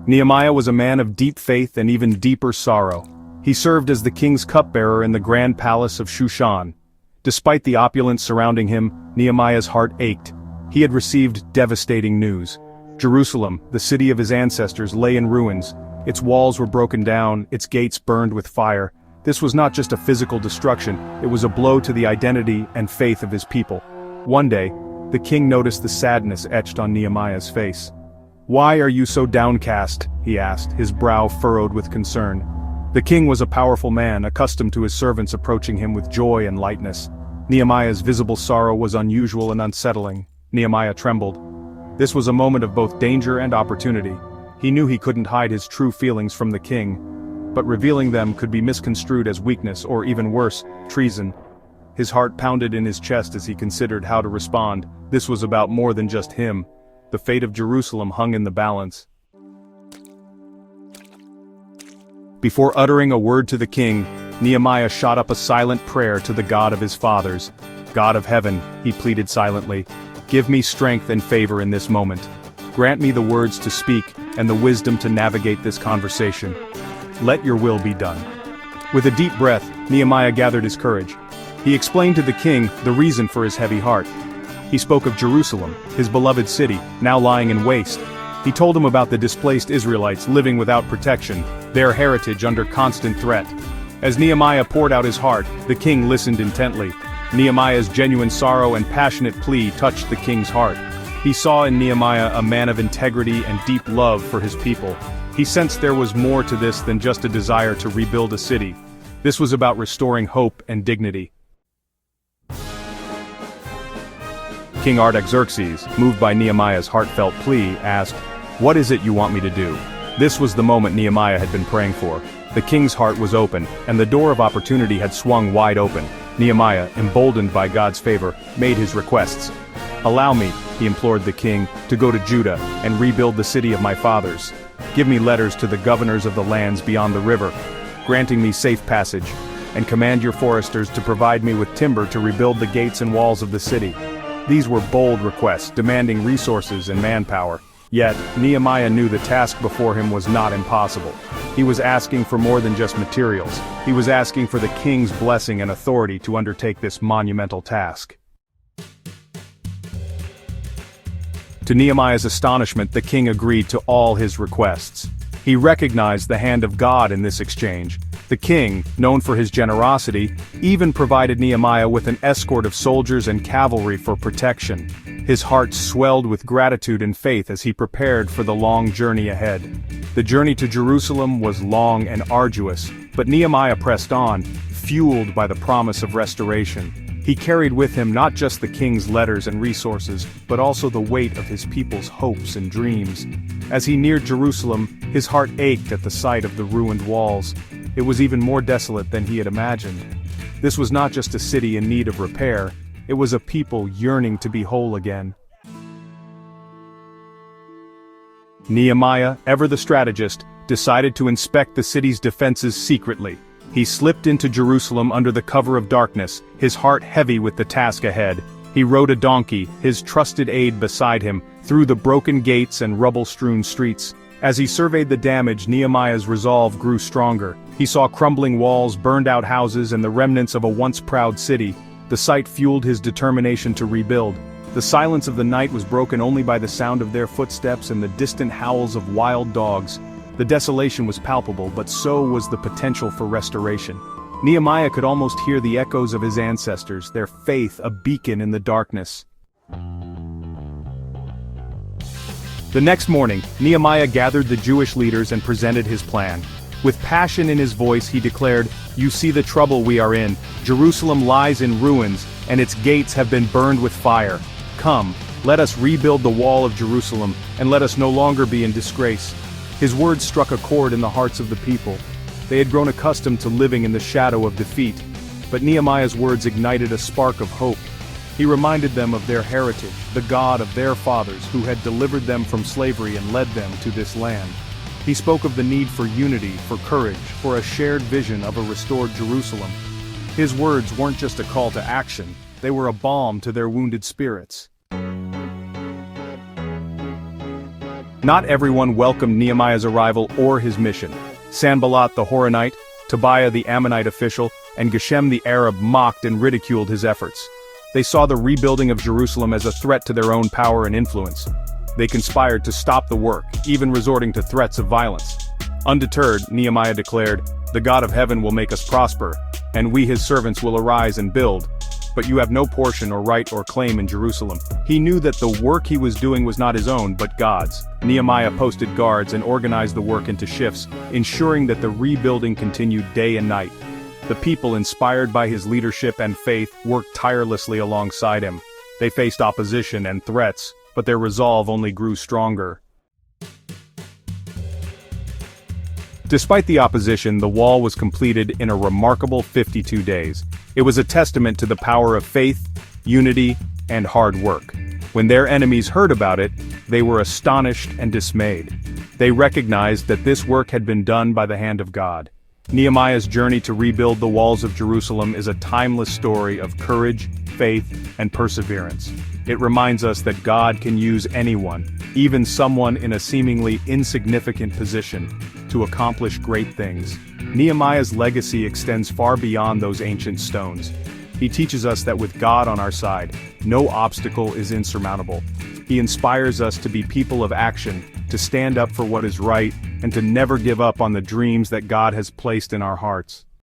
Nehemiah was a man of deep faith and even deeper sorrow. He served as the king's cupbearer in the grand palace of Shushan. Despite the opulence surrounding him, Nehemiah's heart ached. He had received devastating news. Jerusalem, the city of his ancestors, lay in ruins. Its walls were broken down, its gates burned with fire. This was not just a physical destruction, it was a blow to the identity and faith of his people. One day, the king noticed the sadness etched on Nehemiah's face. "Why are you so downcast?" he asked, his brow furrowed with concern. The king was a powerful man, accustomed to his servants approaching him with joy and lightness. Nehemiah's visible sorrow was unusual and unsettling. Nehemiah trembled. This was a moment of both danger and opportunity. He knew he couldn't hide his true feelings from the king, but revealing them could be misconstrued as weakness or, even worse, treason. His heart pounded in his chest as he considered how to respond. This was about more than just him. The fate of Jerusalem hung in the balance. Before uttering a word to the king, Nehemiah shot up a silent prayer to the God of his fathers. "God of heaven," he pleaded silently, "give me strength and favor in this moment. Grant me the words to speak and the wisdom to navigate this conversation. Let your will be done." With a deep breath, Nehemiah gathered his courage. He explained to the king the reason for his heavy heart. He spoke of Jerusalem, his beloved city, now lying in waste. He told him about the displaced Israelites living without protection, their heritage under constant threat. As Nehemiah poured out his heart, the king listened intently. Nehemiah's genuine sorrow and passionate plea touched the king's heart. He saw in Nehemiah a man of integrity and deep love for his people. He sensed there was more to this than just a desire to rebuild a city. This was about restoring hope and dignity. King Artaxerxes, moved by Nehemiah's heartfelt plea, asked, "What is it you want me to do?" This was the moment Nehemiah had been praying for. The king's heart was open, and the door of opportunity had swung wide open. Nehemiah, emboldened by God's favor, made his requests. "Allow me," he implored the king, "to go to Judah and rebuild the city of my fathers. Give me letters to the governors of the lands beyond the river, granting me safe passage, and command your foresters to provide me with timber to rebuild the gates and walls of the city." These were bold requests, demanding resources and manpower. Yet, Nehemiah knew the task before him was not impossible. He was asking for more than just materials. He was asking for the king's blessing and authority to undertake this monumental task. To Nehemiah's astonishment, the king agreed to all his requests. He recognized the hand of God in this exchange. The king, known for his generosity, even provided Nehemiah with an escort of soldiers and cavalry for protection. His heart swelled with gratitude and faith as he prepared for the long journey ahead. The journey to Jerusalem was long and arduous, but Nehemiah pressed on, fueled by the promise of restoration. He carried with him not just the king's letters and resources, but also the weight of his people's hopes and dreams. As he neared Jerusalem, his heart ached at the sight of the ruined walls. It was even more desolate than he had imagined. This was not just a city in need of repair, it was a people yearning to be whole again. Nehemiah, ever the strategist, decided to inspect the city's defenses secretly. He slipped into Jerusalem under the cover of darkness, his heart heavy with the task ahead. He rode a donkey, his trusted aide beside him, through the broken gates and rubble-strewn streets. As he surveyed the damage, Nehemiah's resolve grew stronger. He saw crumbling walls, burned-out houses, and the remnants of a once proud city. The sight fueled his determination to rebuild. The silence of the night was broken only by the sound of their footsteps and the distant howls of wild dogs. The desolation was palpable, but so was the potential for restoration. Nehemiah could almost hear the echoes of his ancestors, their faith a beacon in the darkness. The next morning, Nehemiah gathered the Jewish leaders and presented his plan. With passion in his voice, he declared, "You see the trouble we are in. Jerusalem lies in ruins, and its gates have been burned with fire. Come, let us rebuild the wall of Jerusalem, and let us no longer be in disgrace." His words struck a chord in the hearts of the people. They had grown accustomed to living in the shadow of defeat. But Nehemiah's words ignited a spark of hope. He reminded them of their heritage, the God of their fathers who had delivered them from slavery and led them to this land. He spoke of the need for unity, for courage, for a shared vision of a restored Jerusalem. His words weren't just a call to action, they were a balm to their wounded spirits. Not everyone welcomed Nehemiah's arrival or his mission. Sanballat the Horonite, Tobiah the Ammonite official, and Geshem the Arab mocked and ridiculed his efforts. They saw the rebuilding of Jerusalem as a threat to their own power and influence. They conspired to stop the work, even resorting to threats of violence. Undeterred, Nehemiah declared, "The God of heaven will make us prosper, and we his servants will arise and build. But you have no portion or right or claim in Jerusalem." He knew that the work he was doing was not his own but God's. Nehemiah posted guards and organized the work into shifts, ensuring that the rebuilding continued day and night. The people, inspired by his leadership and faith, worked tirelessly alongside him. They faced opposition and threats, but their resolve only grew stronger. Despite the opposition, the wall was completed in a remarkable 52 days. It was a testament to the power of faith, unity, and hard work. When their enemies heard about it, they were astonished and dismayed. They recognized that this work had been done by the hand of God. Nehemiah's journey to rebuild the walls of Jerusalem is a timeless story of courage, faith, and perseverance. It reminds us that God can use anyone, even someone in a seemingly insignificant position, to accomplish great things. Nehemiah's legacy extends far beyond those ancient stones. He teaches us that with God on our side, no obstacle is insurmountable. He inspires us to be people of action, to stand up for what is right, and to never give up on the dreams that God has placed in our hearts.